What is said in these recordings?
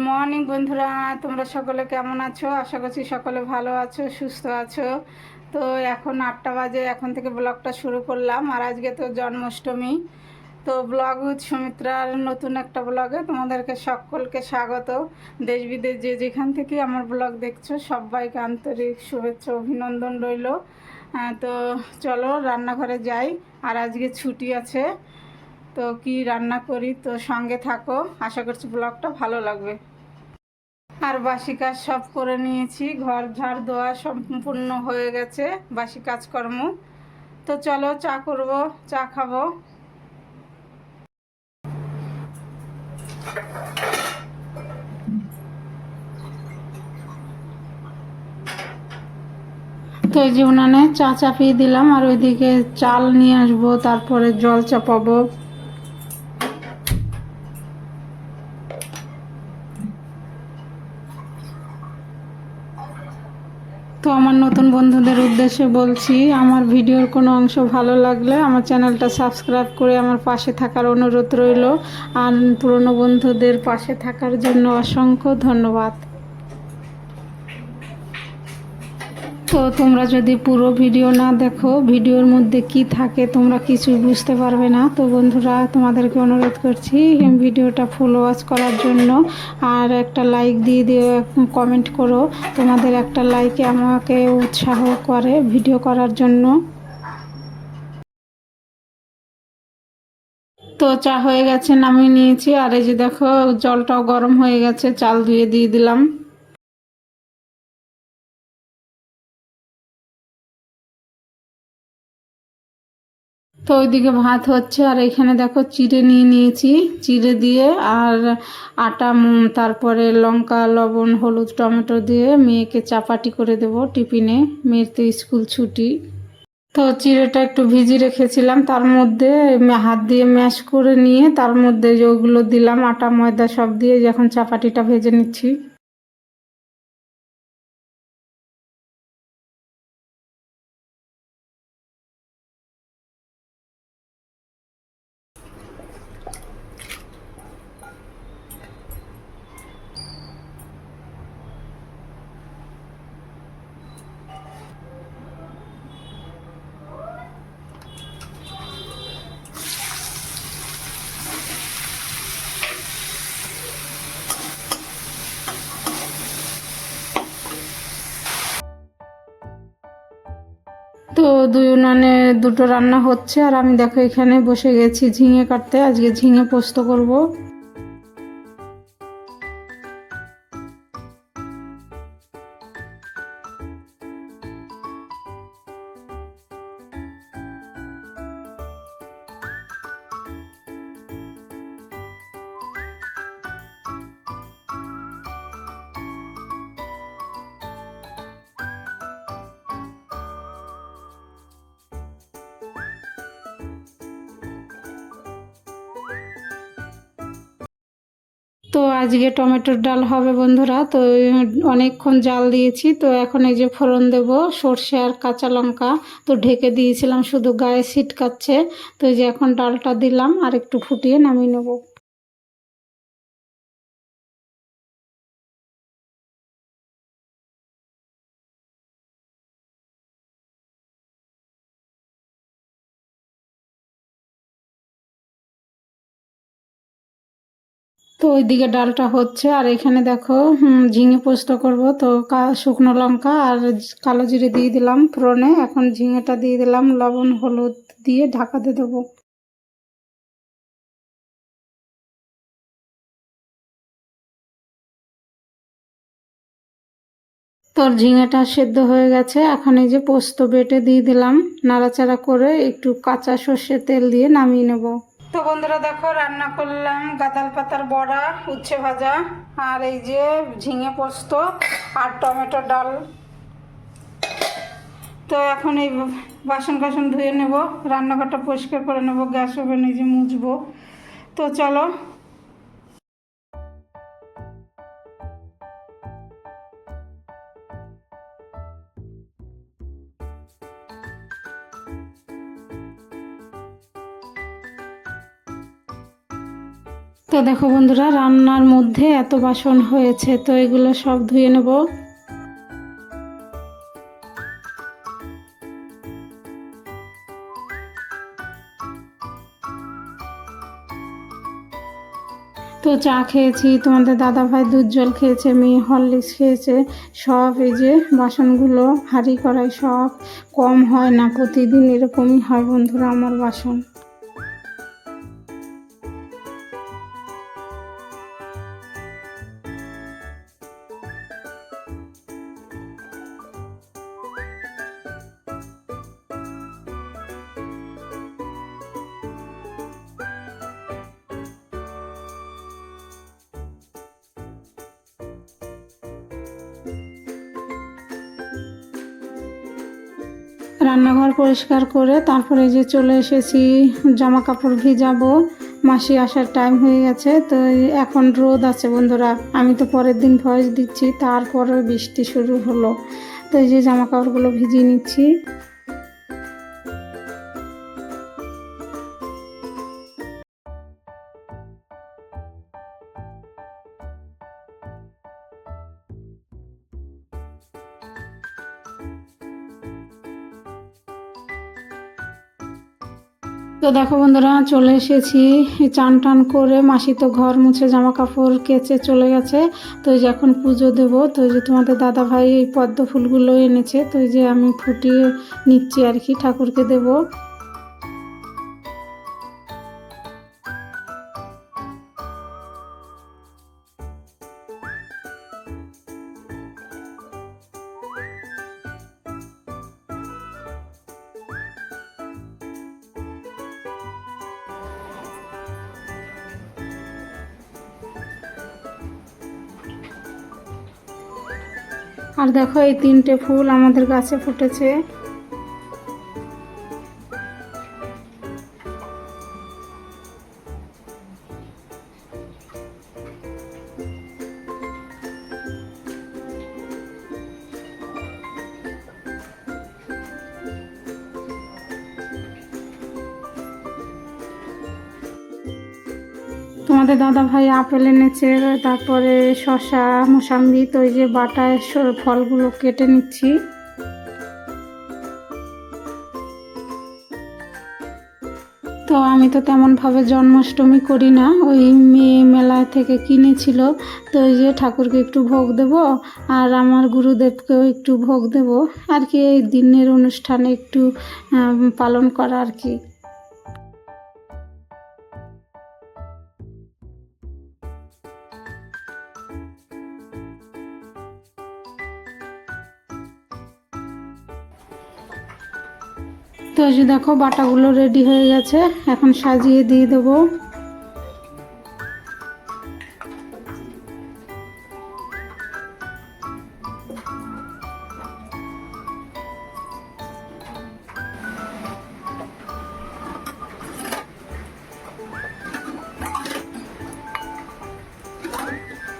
Morning বন্ধুরা, তোমরা সকলে কেমন আছো? আশা করছি সকলে ভালো আছো, সুস্থ আছো। তো এখন 8টা বাজে, এখন থেকে ব্লগটা শুরু করলাম। আর আজকে তো জন্মাষ্টমী। তো ব্লগ উইথ সুমিত্রার নতুন একটা ব্লগে তোমাদেরকে সকলকে স্বাগত। দেশ বিদেশ যে যেখান থেকে আমার ব্লগ দেখছো সবাইকে আন্তরিক শুভেচ্ছা অভিনন্দন রইল। তো চলো রান্নাঘরে যাই। আর আজকে ছুটি আছে, তো কি রান্না করি তো সঙ্গে থাকো। আশা করছি ব্লগটা ভালো লাগবে। আর বাসি কাজ সব করে নিয়েছি, ঘর ঝাড় দেওয়া সম্পূর্ণ হয়ে গেছে, বাসি কাজকর্ম। তো চলো চা করব, চা খাবো। তো এই যে উনানে চা চাপিয়ে দিলাম, আর ওইদিকে চাল নিয়ে আসবো, তারপরে জল চাপাবো। তো আমার নতুন বন্ধুদের উদ্দেশ্যে বলছি, আমার ভিডিওর কোনো অংশ ভালো লাগলে আমার চ্যানেলটা সাবস্ক্রাইব করে আমার পাশে থাকার অনুরোধ রইল। আর পুরনো বন্ধুদের পাশে থাকার জন্য অসংখ্য ধন্যবাদ। তো তোমরা যদি পুরো ভিডিও না দেখো, ভিডিওর মধ্যে কি থাকে তোমরা কিছু বুঝতে পারবে না। তো বন্ধুরা, তোমাদেরকে অনুরোধ করছি ভিডিওটা ফুল ওয়াচ করার জন্য। আর একটা লাইক দিয়ে দিও, কমেন্ট করো। তোমাদের একটা লাইকে আমাকে উৎসাহ করে ভিডিও করার জন্য। তো চা হয়ে গেছে, নামিয়ে নিয়েছি। আর এই যে দেখো জলটাও গরম হয়ে গেছে, চাল ধুয়ে দিয়ে দিলাম। তো ওইদিকে ভাত হচ্ছে, আর এখানে দেখো চিড়ে নিয়ে নিয়েছি। চিড়ে দিয়ে আর আটা, তারপরে লঙ্কা, লবণ, হলুদ, টমেটো দিয়ে মেয়েকে চাপাটি করে দেব টিফিনে। মেয়ের তো স্কুল ছুটি। তো চিড়েটা একটু ভিজি রেখেছিলাম, তার মধ্যে হাত দিয়ে ম্যাশ করে নিয়ে তার মধ্যে ওগুলো দিলাম, আটা ময়দা সব দিয়ে যখন চাপাটিটা ভেজে নিচ্ছি। তো দুই উনানে দুটো রান্না হচ্ছে, আর আমি দেখো এখানে বসে গেছি ঝিঙে কাটতে। আজকে ঝিঙে পোস্ত করব। তো আজকে টমেটোর ডাল হবে বন্ধুরা। তো অনেকক্ষণ জাল দিয়েছি, তো এখন এই যে ফোড়ন দেব সর্ষে আর কাঁচা লঙ্কা। তো ঢেকে দিয়েছিলাম, শুধু গায়ে ছিটকাচ্ছে। তো এই যে এখন ডালটা দিলাম আর একটু ফুটিয়ে নামিয়ে নেব। তো ওইদিকে ডালটা হচ্ছে, আর এখানে দেখো ঝিঙে পোস্ত করব। তো শুকনো লঙ্কা আর কালো জিরে দিয়ে দিলাম ফোড়নে। এখন ঝিঙেটা দিয়ে দিলাম, লবণ হলুদ দিয়ে ঢাকা দিয়ে দেবো। তোর ঝিঙেটা সেদ্ধ হয়ে গেছে, এখন এই যে পোস্ত বেটে দিয়ে দিলাম। নাড়াচাড়া করে একটু কাঁচা সর্ষের তেল দিয়ে নামিয়ে নেব। তো বন্ধুরা দেখো, রান্না করলাম গাঁদাল পাতার বড়া, উচ্ছে ভাজা, আর এই যে ঝিঙে পোস্ত আর টমেটো ডাল। তো এখন এই বাসন কাসন ধুয়ে নেব, রান্নাঘরটা পরিষ্কার করে নেব, গ্যাস ওভেন এই যে মুছবো। তো চলো। তো দেখো বন্ধুরা, রান্নার মধ্যে এত বাসন হয়েছে, তো এগুলো সব ধুয়ে নেব। তো চা খেয়েছি, তোমাদের দাদা ভাই দুধ জল খেয়েছে, মেয়ে হরলিক্স খেয়েছে। সব এই যে বাসনগুলো হাঁড়ি কড়াই সব কম হয় না, প্রতিদিন এরকমই হয় বন্ধুরা আমার বাসন। রান্নাঘর পরিষ্কার করে তারপরে যে চলে এসেছি জামা কাপড় ভিজাবো। মাসি আসার টাইম হয়ে গেছে, তো এখন রোদ আছে বন্ধুরা। আমি তো পরের দিন ভয়েস দিচ্ছি, তারপরে বৃষ্টি শুরু হলো। তো এই যে জামা কাপড়গুলো ভিজিয়ে নিচ্ছি। তো দেখো বন্ধুরা, চলে এসেছি। চান টান করে মাসি তো ঘর মুছে জামা কাপড় কেচে চলে গেছে। তো এই যে এখন পুজো দেব। তো এই যে তোমাদের দাদা ভাই এই পদ্ম ফুলগুলো এনেছে, তো এই যে আমি ফুটিয়ে নিচ্ছি আর কি, ঠাকুরকে দেব। আর দেখো এই 3টে ফুল আমাদের গাছে ফুটেছে। তোমাদের দাদা ভাই আপেল এনেছে, তারপরে শসা, মোসাম্বি। তো এই যে বাটায় ফলগুলো কেটে নিচ্ছি। তো আমি তো তেমনভাবে জন্মাষ্টমী করি না, ওই মেয়ে মেলা থেকে কিনেছিল। তো ওই যে ঠাকুরকে একটু ভোগ দেব, আর আমার গুরুদেবকেও একটু ভোগ দেব আর কি, এই দিনের অনুষ্ঠানে একটু পালন করা আর কি। তো এই যে দেখো বাটাগুলো রেডি হয়ে গেছে, এখন সাজিয়ে দিয়ে দেবো।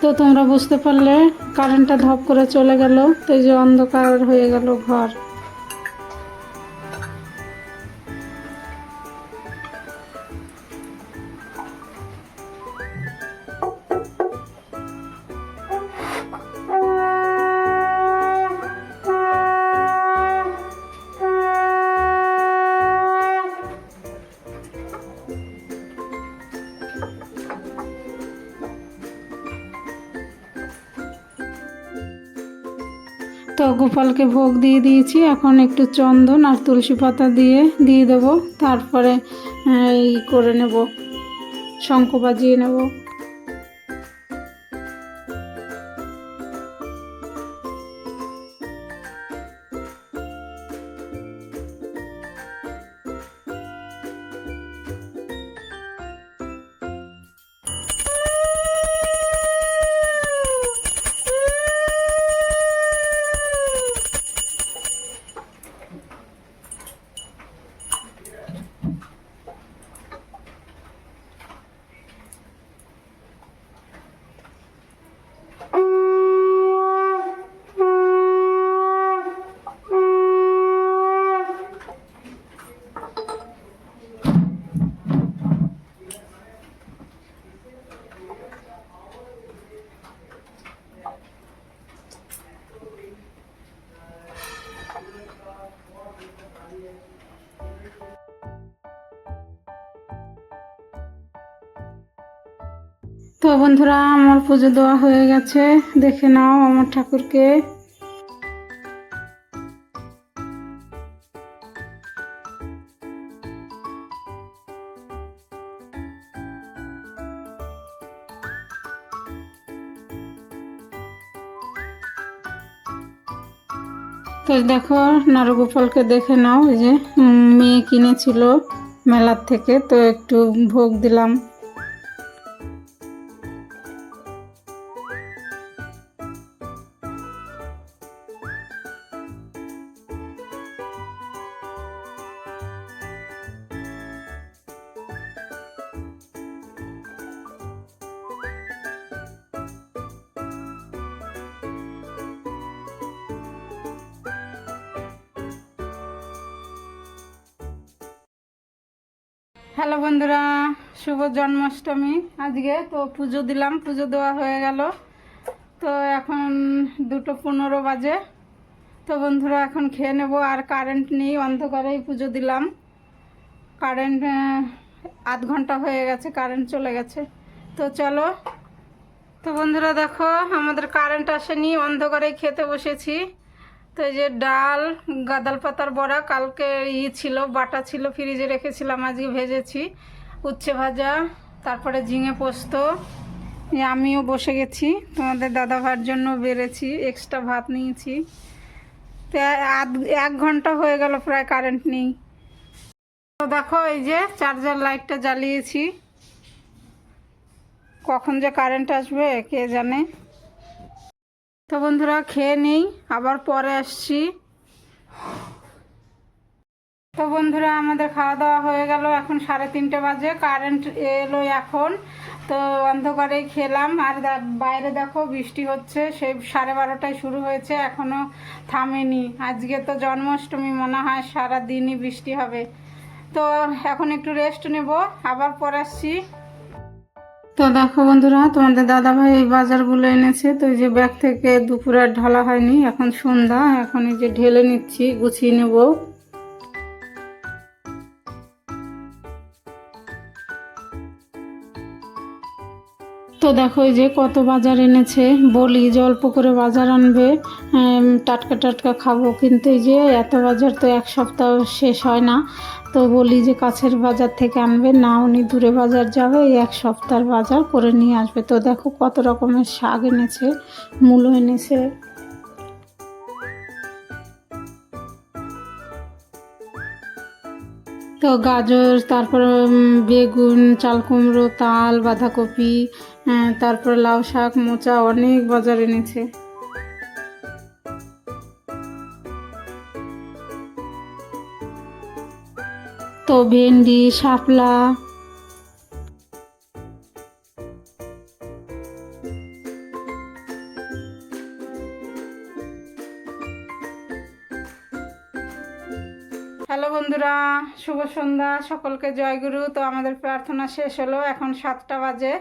তো তোমরা বুঝতে পারলে, কারেন্টটা ধপ করে চলে গেল। তো এই যে অন্ধকার হয়ে গেল ঘর। তো গোপালকে ভোগ দিয়ে দিয়েছি, এখন একটু চন্দন আর তুলসী পাতা দিয়ে দেব। তারপরে এই করে নেব, শঙ্খ বাজিয়ে নেব। তো বন্ধুরা, আমার পুজো দেওয়া হয়ে গেছে, দেখে নাও আমার ঠাকুরকে। তো দেখো নারগোপালকে দেখে নাও, এই যে মেয়ে কিনেছিল মেলার থেকে, তো একটু ভোগ দিলাম। হ্যালো বন্ধুরা, শুভ জন্মাষ্টমী। আজকে তো পুজো দিলাম, পুজো দেওয়া হয়ে গেল। তো এখন 2:15 বাজে। তো বন্ধুরা এখন খেয়ে নেব। আর কারেন্ট নেই, অন্ধকারেই পুজো দিলাম। কারেন্ট আধ ঘন্টা হয়ে গেছে, কারেন্ট চলে গেছে। তো চলো। তো বন্ধুরা দেখো, আমাদের কারেন্ট আসেনি, অন্ধকারেই খেতে বসেছি। তো এই যে ডাল, গাঁদাল পাতার বড়া, কালকে ছিল বাটা ছিল, ফ্রিজে রেখেছিলাম, আজকে ভেজেছি। উচ্ছে ভাজা, তারপরে ঝিঙে পোস্ত। আমিও বসে গেছি, তোমাদের দাদা ভাইয়ের জন্য বেড়েছি, এক্সট্রা ভাত নিয়েছি। তো 1 ঘন্টা হয়ে গেল প্রায় কারেন্ট নেই। তো দেখো এই যে চার্জার লাইটটা জ্বালিয়েছি, কখন যে কারেন্ট আসবে কে জানে। তো বন্ধুরা খেয়ে নেই, আবার পরে আসছি। তো বন্ধুরা আমাদের খাওয়া দাওয়া হয়ে গেল, এখন 3:30 বাজে, কারেন্ট এলো এখন। তো অন্ধকারেই খেলাম। আর বাইরে দেখো বৃষ্টি হচ্ছে, সেই 12:30টায় শুরু হয়েছে, এখনও থামেনি। আজকে তো জন্মাষ্টমী, মনে হয় সারা দিনই বৃষ্টি হবে। তো এখন একটু রেস্ট নেব, আবার পরে আসছি। তো দেখো বন্ধুরা, তোমাদের দাদাভাই এই বাজারগুলো এনেছে। তো এই যে ব্যাগ থেকে দুপুরে আর ঢালা হয়নি, এখন সন্ধ্যা, এখন এই যে ঢেলে নিচ্ছি, গুছিয়ে নেব। তো দেখো এই যে কত বাজার এনেছে। বলি যে অল্প করে বাজার আনবে, টাটকা টাটকা খাবো, কিন্তু এই যে এত বাজার তো 1 সপ্তাহ শেষ হয় না। তো বলি যে কাছের বাজার থেকে আনবে না, উনি দূরে বাজার যাবে, এই 1 সপ্তাহের বাজার করে নিয়ে আসবে। তো দেখো কত রকমের শাক এনেছে, মূলো এনেছে। তো গাজর, তারপর বেগুন, চাল কুমড়ো, তাল, বাঁধাকপি, তারপর লাউ শাক, মোচা, অনেক বাজার এনেছে। তো ভেন্ডি, শাপলা। হ্যালো বন্ধুরা, শুভ সন্ধ্যা, সকলকে জয়গুরু। তো আমাদের প্রার্থনা শেষ হলো, এখন 7টা বাজে।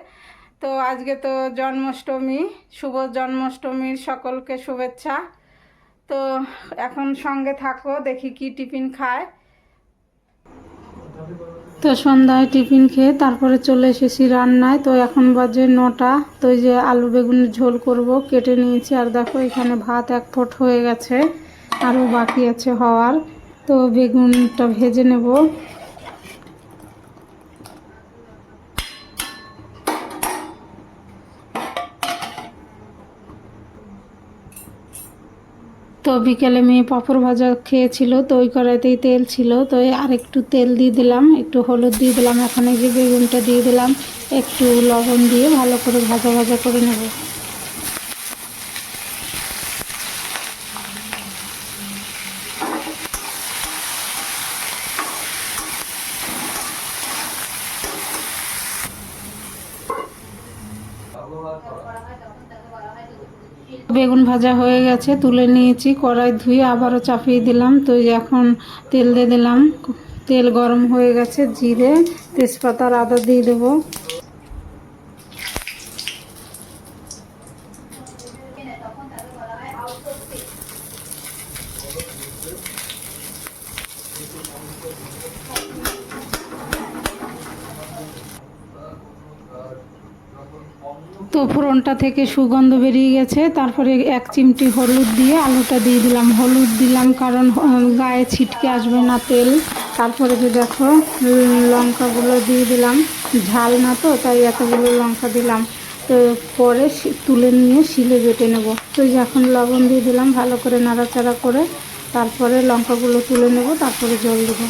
তো আজকে তো জন্মাষ্টমী, শুভ জন্মাষ্টমীর সকলকে শুভেচ্ছা। তো এখন সঙ্গে থাকো, দেখি কি টিফিন খায়। তো সন্ধ্যায় টিফিন খেয়ে তারপরে চলে এসেছি রান্নায়। তো এখন বাজে 9টা। তো এই যে আলু বেগুনের ঝোল করব, কেটে নিয়েছি। আর দেখো এখানে ভাত 1 ফুট হয়ে গেছে, আরও বাকি আছে হওয়ার। তো বেগুনটা ভেজে নেব। তো বিকেলে মেয়ে পাঁপড় ভাজা খেয়েছিল, তো ওই কড়াইতেই তেল ছিল, তো আর একটু তেল দিয়ে দিলাম, একটু হলুদ দিয়ে দিলাম, এখন এই যে বেগুনটা দিয়ে দিলাম, একটু লবণ দিয়ে ভালো করে ভাজা ভাজা করে নেব। বেগুন ভাজা হয়ে গেছে, তুলে নিয়েছি, কড়াই ধুয়ে আবারও চাপিয়ে দিলাম। তো এখন তেল দিয়ে দিলাম, তেল গরম হয়ে গেছে, জিরে, তেজপাতা আর আদা দিয়ে দেবো। তো ফোড়নটা থেকে সুগন্ধ বেরিয়ে গেছে, তারপরে 1 চিমটি হলুদ দিয়ে আলুটা দিয়ে দিলাম। হলুদ দিলাম কারণ গায়ে ছিটকে আসবে না তেল। তারপরে যে দেখো লঙ্কাগুলো দিয়ে দিলাম, ঝাল না তো তাই এতগুলো লঙ্কা দিলাম। তো পরে তুলে নিয়ে শিলে বেটে নেব। তো এখন লবণ দিয়ে দিলাম, ভালো করে নাড়াচাড়া করে তারপরে লঙ্কাগুলো তুলে নেব, তারপরে জল দেবো।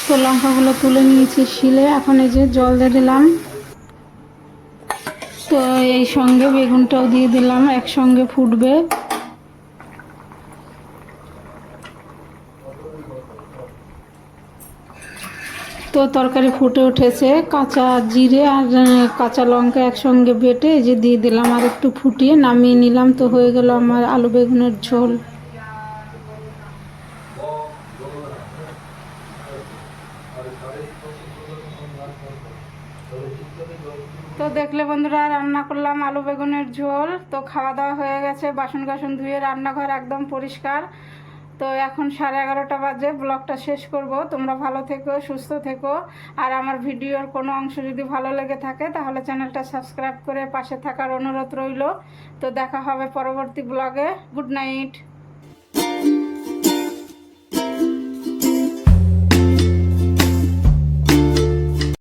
তো লঙ্কাগুলো তুলে নিয়েছি শিলে, এখন এই যে জল দিয়ে দিলাম। তো এই সঙ্গে বেগুনটাও দিয়ে দিলাম, একসঙ্গে ফুটবে। তো তরকারি ফুটে উঠেছে, কাঁচা জিরে আর কাঁচা লঙ্কা একসঙ্গে বেটে এই যে দিয়ে দিলাম, আর একটু ফুটিয়ে নামিয়ে নিলাম। তো হয়ে গেল আমার আলু বেগুনের ঝোল। তো দেখলে বন্ধুরা, রান্না করলাম আলু বেগুনের ঝোল। তো খাওয়া দাওয়া হয়ে গেছে, বাসন কাসন ধুয়ে রান্নাঘর একদম পরিষ্কার। তো এখন 11:30 বাজে, ব্লগটা শেষ করব। তোমরা ভালো থেকো, সুস্থ থেকো। আর আমার ভিডিওর কোনো অংশ যদি ভালো লেগে থাকে তাহলে চ্যানেলটা সাবস্ক্রাইব করে পাশে থাকার অনুরোধ রইল। তো দেখা হবে পরবর্তী ব্লগে। Good night.